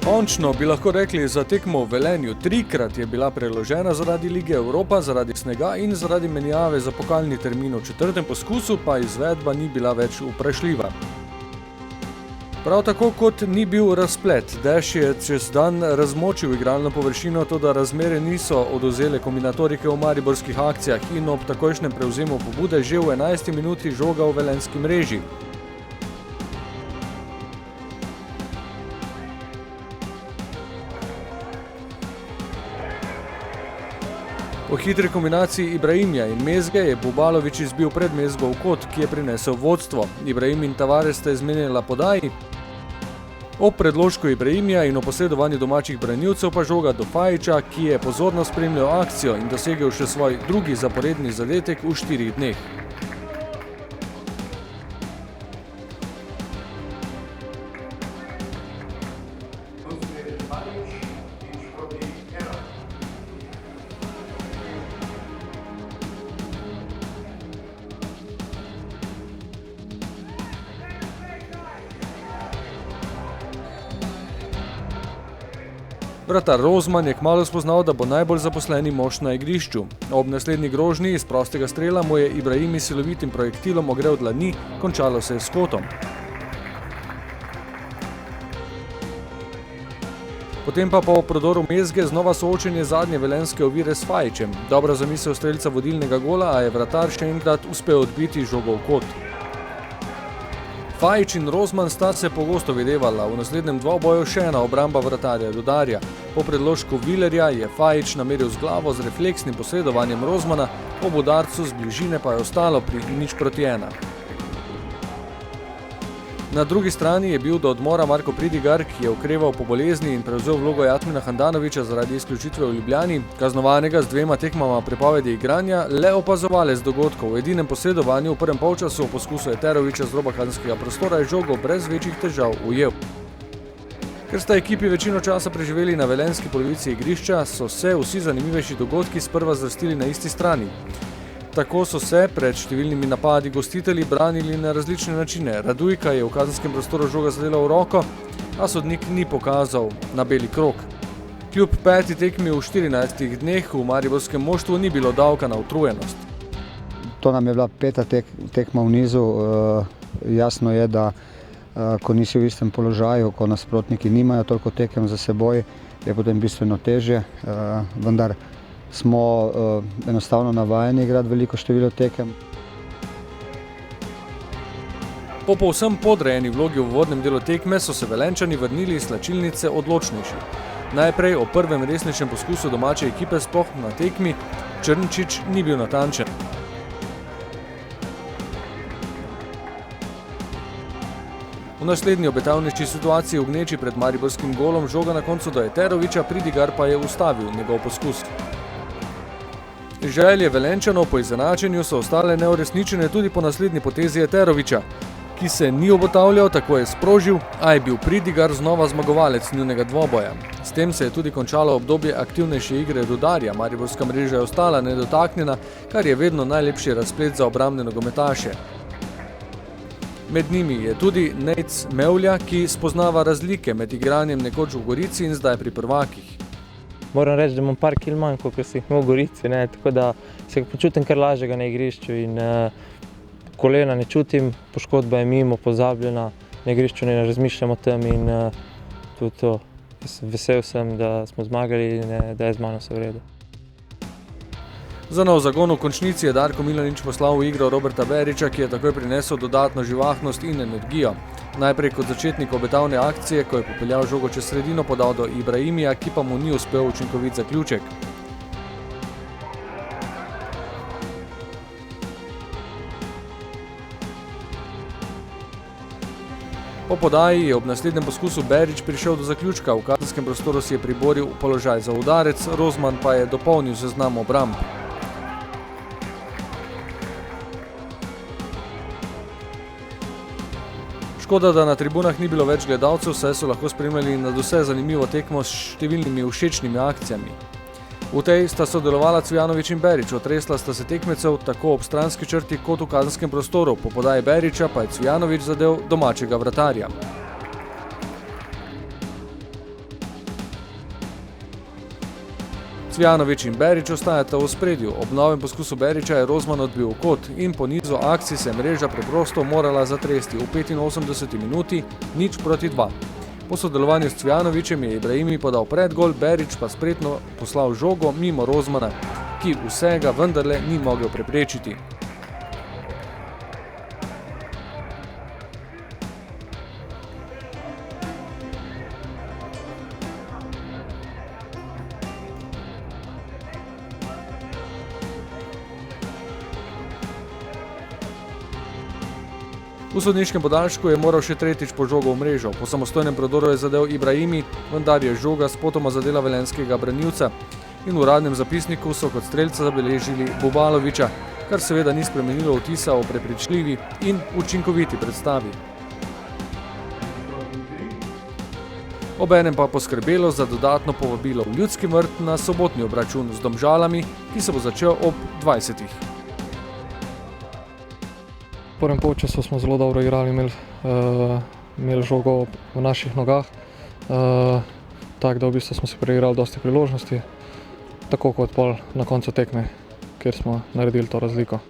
Končno bi lahko rekli za tekmo v Velenju. 3-krat je bila preložena zaradi Lige Evropa, zaradi snega in zaradi menjave za pokalni termin v 4. poskusu, pa izvedba ni bila več vprašljiva. Prav tako kot ni bil razplet. Dež je čez dan razmočil igralno površino, toda razmere niso odvzele kombinatorike v mariborskih akcijah in ob takojšnjem prevzemu pobude že v 11. minuti žoga v velenjski mreži. Po hitri kombinaciji Ibrahimija in Mezge je Bubalović izbil pred Mezgo v kot, ki je prinesel vodstvo. Ibrahim in Tavares sta izmenjala podaji. Ob predložku Ibrahimija in o posredovanju domačih branilcev pa žoga do Fajića, ki je pozorno spremljal akcijo in dosegel še svoj drugi zaporedni zadetek v 4 dneh. Vratar Rozman je kmalu spoznal, da bo najbolj zaposleni mož na igrišču. Ob naslednji grožnji iz prostega strela mu je Ibrahim s silovitim projektilom ogrel dlani, končalo se je s kotom. Potem pa po prodoru Mezge znova soočenje zadnje velenjske ovire s Fajićem. Dobra zamisel strelca vodilnega gola, a je vratar še enkrat uspel odbiti žogo v kot. Fajić in Rozman sta se pogosto videvala, v naslednjem dvoboju še ena obramba vratarja Rudarja. Po predložku Vilerja je Fajić nameril z glavo z refleksnim posredovanjem Rozmana, ob udarcu z bližine pa je ostalo pri 0:1. Na drugi strani je bil do odmora Marko Pridigar, ki je okreval po bolezni in prevzel vlogo Jatmina Handanovića zaradi izključitve v Ljubljani, kaznovanega z 2 tekmama prepovedi igranja, le opazovalec dogodkov. V edinem posredovanju v prvem polčasu v poskusu Eterovića z roba kazenskega prostora je žogo brez večjih težav ujel. Ker sta ekipi večino časa preživeli na velenjski polovici igrišča, so se vsi zanimivejši dogodki sprva zvrstili na isti strani. Tako so se pred številnimi napadi gostitelji branili na različne načine. Radujka je v kazenskem prostoru žoga zadela v roko, a sodnik ni pokazal na beli krog. Kljub 5. tekmi v 14 dneh v mariborskem moštvu ni bilo davka na utrujenost. To nam je bila 5. tekma v nizu. Jasno je, da ko nisi v istem položaju, ko nasprotniki nimajo toliko tekem za seboj, je potem bistveno težje, vendar smo enostavno navajeni igrati veliko število tekem. Po povsem podrejeni vlogi v uvodnem delu tekme so se Velenjčani vrnili iz slačilnice odločnejši. Najprej o prvem resnejšem poskusu domače ekipe sploh na tekmi Črnčič ni bil natančen. V naslednji obetavnejši situaciji v gneči pred mariborskim golom žoga na koncu do Eterovića, Pridigar pa je ustavil njegov poskus. Želje Velenjčanov po izenačenju so ostale neuresničene tudi po naslednji potezi Eterovića, ki se ni obotavljal, tako je sprožil, a je bil Pridigar znova zmagovalec njunega dvoboja. S tem se je tudi končalo obdobje aktivnejše igre Rudarja. Mariborska mreža je ostala nedotaknjena, kar je vedno najlepši razplet za obrambne nogometaše. Med njimi je tudi Nejc Mevlja, ki spoznava razlike med igranjem nekoč v Gorici in zdaj pri prvakih. Moram reči, da imam par kil manj, kot sem jih imel v Gorici, tako da se počutim kar lažjega na igrišču in kolena ne čutim, poškodba je mimo, pozabljena, na igrišču ne razmišljam o tem in tudi to. Vesel sem, da smo zmagali in da je z mano vse v redu. Za nov zagon v končnici je Darko Milanič poslal v igro Roberta Berića, ki je takoj prinesel dodatno živahnost in energijo. Najprej kot začetnik obetavne akcije, ko je popeljal žogo čez sredino, podal do Ibrahimija, ki pa mu ni uspel učinkovit zaključek. Po podaji je ob naslednjem poskusu Berić prišel do zaključka, v kazenskem prostoru si je priboril položaj za udarec, Rozman pa je dopolnil seznam obramb. Škoda, da na tribunah ni bilo več gledalcev, saj so lahko spremljali nadvse zanimivo tekmo s številnimi všečnimi akcijami. V tej sta sodelovala Cvijanović in Berić, otresla sta se tekmecev tako ob stranski črti kot v kazenskem prostoru, po podaji Berića pa je Cvijanović zadel domačega vratarja. Cvijanović in Berić ostajata v ospredju. Ob novem poskusu Berića je Rozman odbil kot in po nizu akcij se mreža preprosto morala zatresti v 85. minuti 0-2. Po sodelovanju s Cvijanovićem je Ibrahimi podal predgol, Berić pa spretno poslal žogo mimo Rozmana, ki vsega vendarle ni mogel preprečiti. V sodniškem podaljšku je moral še tretjič po žogo v mrežo. Po samostojnem prodoru je zadel Ibrahimi, vendar je žoga spotoma zadela velenjskega branilca. In v uradnem zapisniku so kot strelca zabeležili Bubalovića, kar seveda ni spremenilo vtisa o prepričljivi in učinkoviti predstavi. Obenem pa poskrbelo za dodatno povabilo v Ljudski vrt na sobotni obračun z Domžalami, ki se bo začel ob 20. V prvem polčasu smo zelo dobro igrali, imeli žogo v naših nogah, tako da v bistvu smo si preigrali dosti priložnosti, tako kot pol na koncu tekme, kjer smo naredili to razliko.